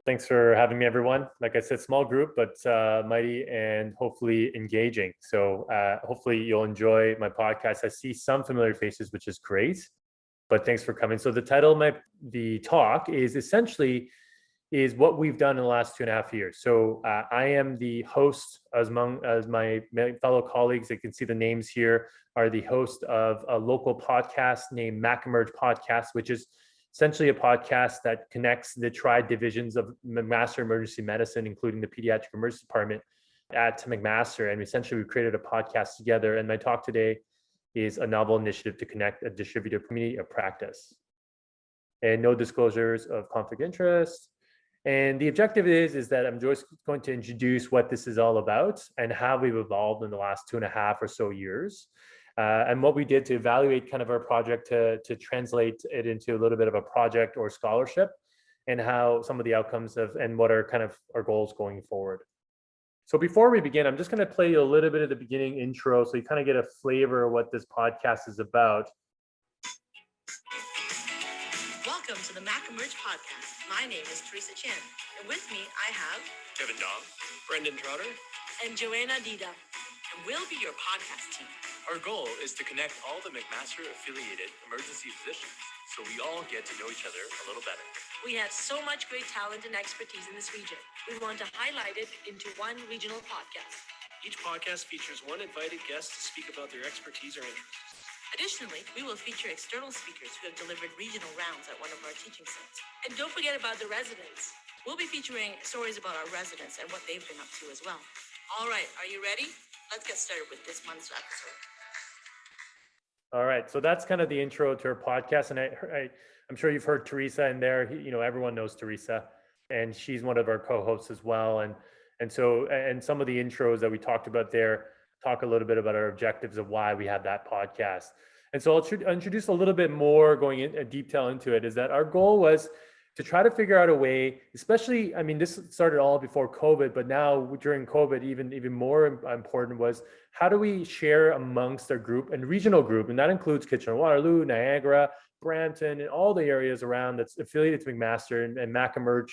Thanks for having me, everyone. Like I said, small group, but mighty and hopefully engaging. So hopefully you'll enjoy my podcast. I see some familiar faces, which is great, but thanks for coming. So the title of the talk is essentially what we've done in the last 2.5 years. So I am the host as my fellow colleagues. You can see the names here are the host of a local podcast named MacEmerg Podcast, which is essentially a podcast that connects the tri-divisions of McMaster Emergency Medicine, including the Pediatric Emergency Department at McMaster. And essentially we created a podcast together. And my talk today is a novel initiative to connect a distributed community of practice. And no disclosures of conflict of interest. And the objective is that I'm just going to introduce what this is all about and how we've evolved in the last 2.5 or so years. And what we did to evaluate kind of our project to translate it into a little bit of a project or scholarship, and how some of the outcomes and what are kind of our goals going forward. So before we begin, I'm just going to play you a little bit of the beginning intro so you kind of get a flavor of what this podcast is about. Welcome to the MacEmerg Podcast. My name is Teresa Chen, and with me I have Kevin Dong, Brendon Trotter, and Joana Dida, and we'll be your podcast team. Our goal is to connect all the McMaster-affiliated emergency physicians so we all get to know each other a little better. We have so much great talent and expertise in this region. We want to highlight it into one regional podcast. Each podcast features one invited guest to speak about their expertise or interests. Additionally, we will feature external speakers who have delivered regional rounds at one of our teaching sites. And don't forget about the residents. We'll be featuring stories about our residents and what they've been up to as well. All right, are you ready? Let's get started with this month's episode. All right, so that's kind of the intro to our podcast, and I'm sure you've heard Teresa in there. Everyone knows Teresa, and she's one of our co-hosts as well. And so some of the intros that we talked about there talk a little bit about our objectives of why we have that podcast. And so I'll introduce a little bit more, going in detail into it. Is that our goal was to try to figure out a way, especially, this started all before COVID, but now during COVID, even more important was, how do we share amongst our group and regional group? And that includes Kitchener-Waterloo, Niagara, Brampton, and all the areas around that's affiliated to McMaster and MacEmerg.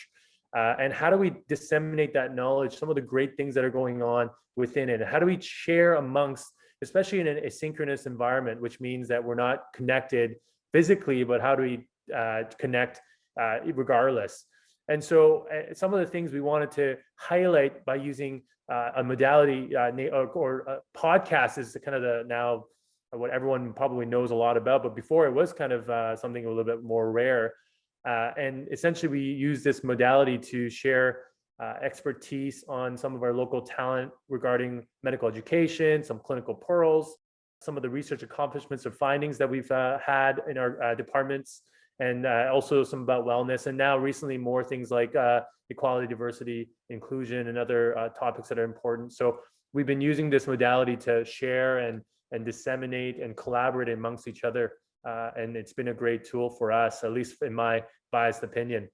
And how do we disseminate that knowledge, some of the great things that are going on within it? And how do we share amongst, especially in an asynchronous environment, which means that we're not connected physically, but how do we connect regardless? And so some of the things we wanted to highlight by using a modality or a podcast is kind of now what everyone probably knows a lot about, but before it was kind of something a little bit more rare. And essentially we use this modality to share expertise on some of our local talent regarding medical education, some clinical pearls, some of the research accomplishments or findings that we've had in our departments, and also some about wellness, and now recently more things like equality, diversity, inclusion, and other topics that are important. So we've been using this modality to share and disseminate and collaborate amongst each other. And it's been a great tool for us, at least in my biased opinion.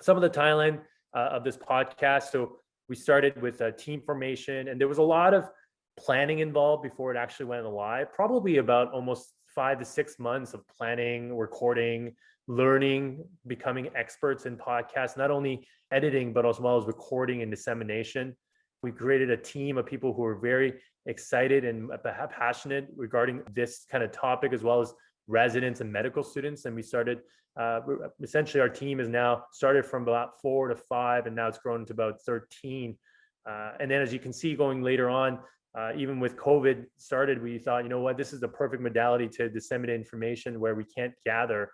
Some of the timeline of this podcast. So we started with team formation, and there was a lot of planning involved before it actually went live, probably about almost 5 to 6 months of planning, recording, learning, becoming experts in podcasts, not only editing, but as well as recording and dissemination. We created a team of people who are very excited and passionate regarding this kind of topic, as well as residents and medical students. And we started, essentially our team is now started from about 4 to 5, and now it's grown to about 13. And then as you can see going later on, even with COVID started, we thought, this is the perfect modality to disseminate information where we can't gather.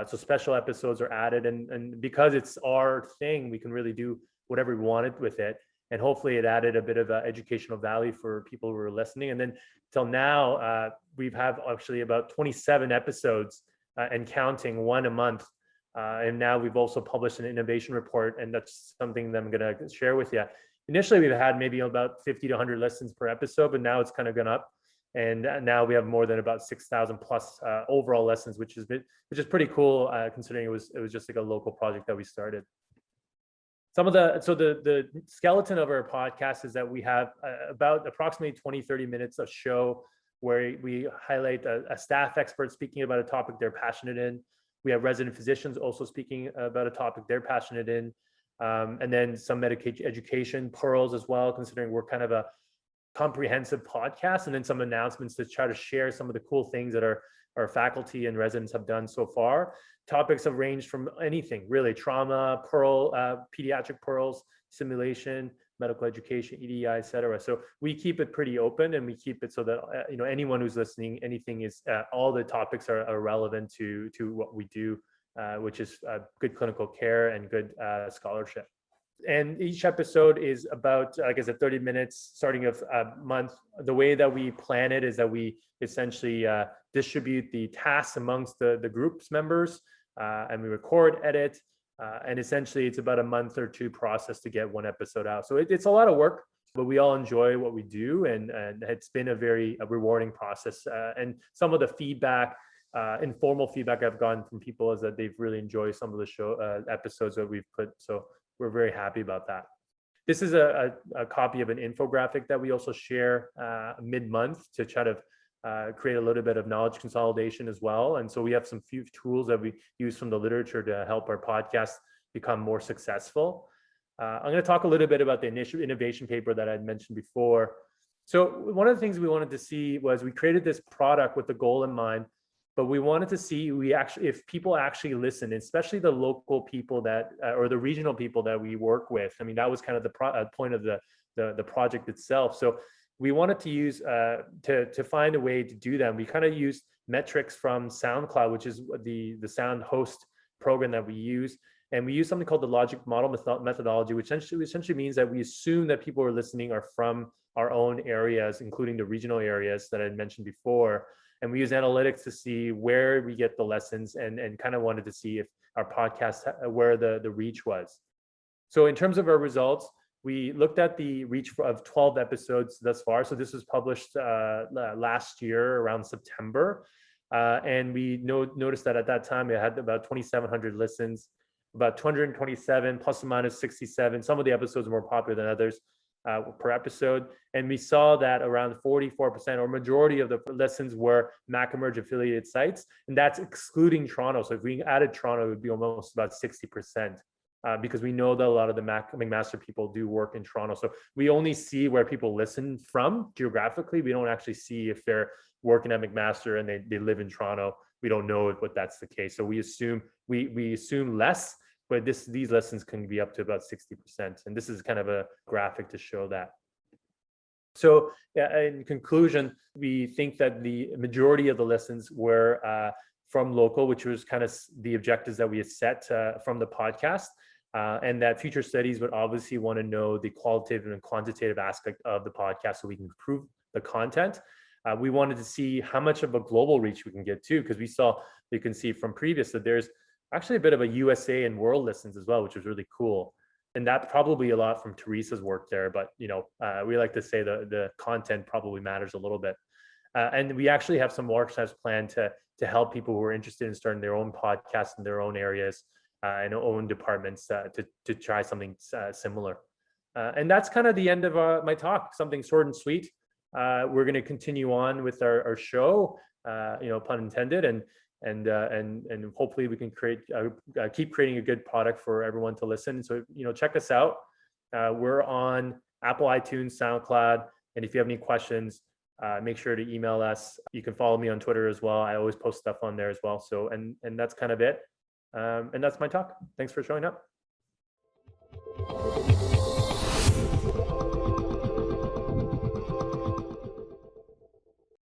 So special episodes are added, and because it's our thing, we can really do whatever we wanted with it. And hopefully it added a bit of educational value for people who are listening. And then till now, we've have actually about 27 episodes and counting, one a month. And now we've also published an innovation report, and that's something that I'm going to share with you. Initially, we've had maybe about 50 to 100 listens per episode, but now it's kind of gone up. And now we have more than about 6,000 plus overall lessons, which is pretty cool, considering it was just like a local project that we started. The skeleton of our podcast is that we have about approximately 20-30 minutes of show where we highlight a staff expert speaking about a topic they're passionate in. We have resident physicians also speaking about a topic they're passionate in. and then some education pearls as well, considering we're kind of a comprehensive podcast, and then some announcements to try to share some of the cool things that our faculty and residents have done so far. Topics have ranged from anything really: trauma, pediatric pearls, simulation, medical education, EDI, etc. So we keep it pretty open, and we keep it so that anyone who's listening, anything is all the topics are relevant to what we do, which is good clinical care and good scholarship. And each episode is about, like I said, 30 minutes, starting of a month. The way that we plan it is that we essentially distribute the tasks amongst the group's members, and we record, edit, and essentially it's about a month or two process to get one episode out. So it's a lot of work, but we all enjoy what we do, and it's been a very rewarding process. And some of the feedback, informal feedback I've gotten from people is that they've really enjoyed some of the show episodes that we've put. So we're very happy about that. This is a copy of an infographic that we also share mid-month to try to create a little bit of knowledge consolidation as well. And so we have some few tools that we use from the literature to help our podcast become more successful. I'm going to talk a little bit about the initial innovation paper that I'd mentioned before. So one of the things we wanted to see was we created this product with the goal in mind, but we wanted to see if people actually listen, especially the local people that or the regional people that we work with. I mean, that was kind of the point of the project itself. So we wanted to use to find a way to do that. We kind of used metrics from SoundCloud, which is the sound host program that we use, and we use something called the logic model methodology, which essentially means that we assume that people who are listening are from our own areas, including the regional areas that I mentioned before. And we use analytics to see where we get the lessons, and kind of wanted to see if our podcast, where the reach was. So in terms of our results, we looked at the reach of 12 episodes thus far. So this was published last year around September. And we noticed that at that time, it had about 2,700 listens, about 227 plus or minus 67. Some of the episodes are more popular than others per episode. And we saw that around 44% or majority of the listens were MacEmerg affiliated sites. And that's excluding Toronto. So if we added Toronto, it would be almost about 60%. Because we know that a lot of the McMaster people do work in Toronto. So we only see where people listen from geographically. We don't actually see if they're working at McMaster and they live in Toronto. We don't know if that's the case. So we assume less, but these lessons can be up to about 60%. And this is kind of a graphic to show that. So in conclusion, we think that the majority of the lessons were from local, which was kind of the objectives that we had set from the podcast. And that future studies would obviously want to know the qualitative and quantitative aspect of the podcast so we can improve the content. We wanted to see how much of a global reach we can get to, because you can see from previous that there's actually a bit of a USA and world listens as well, which was really cool. And that probably a lot from Teresa's work there, but we like to say the content probably matters a little bit. And we actually have some workshops planned to help people who are interested in starting their own podcasts in their own areas and own departments to try something similar. And that's kind of the end of my talk, something short and sweet. We're going to continue on with our show, pun intended, and hopefully we can keep creating a good product for everyone to listen. So, check us out. We're on Apple, iTunes, SoundCloud. And if you have any questions, make sure to email us. You can follow me on Twitter as well. I always post stuff on there as well. So, and that's kind of it. And that's my talk. Thanks for showing up.